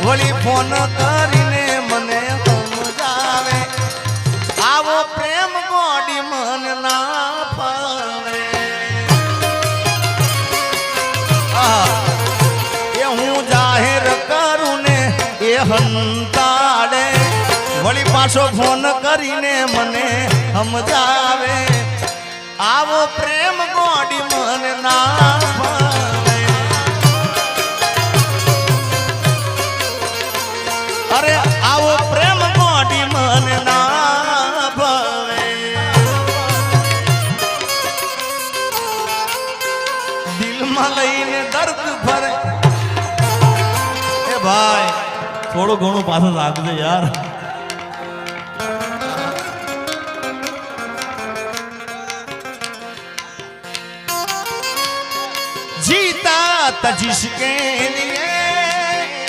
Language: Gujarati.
વળી ફોન કરીને મને સમજાવે આવો પ્રેમ ગોડી મન ના ફાવે એ હું જાહેર કરું ને એ હંતાડે વળી પાછો ફોન કરીને મને સમજાવે આવો પ્રેમ ગોડી મન ના ફાવે અરે આવો પ્રેમ ગોડી મન ના ભાવે દિલમાં લઈને દર્દ ભરે એ ભાઈ થોડું ઘણું પાછું રાખજો યાર जीता त जिसके लिए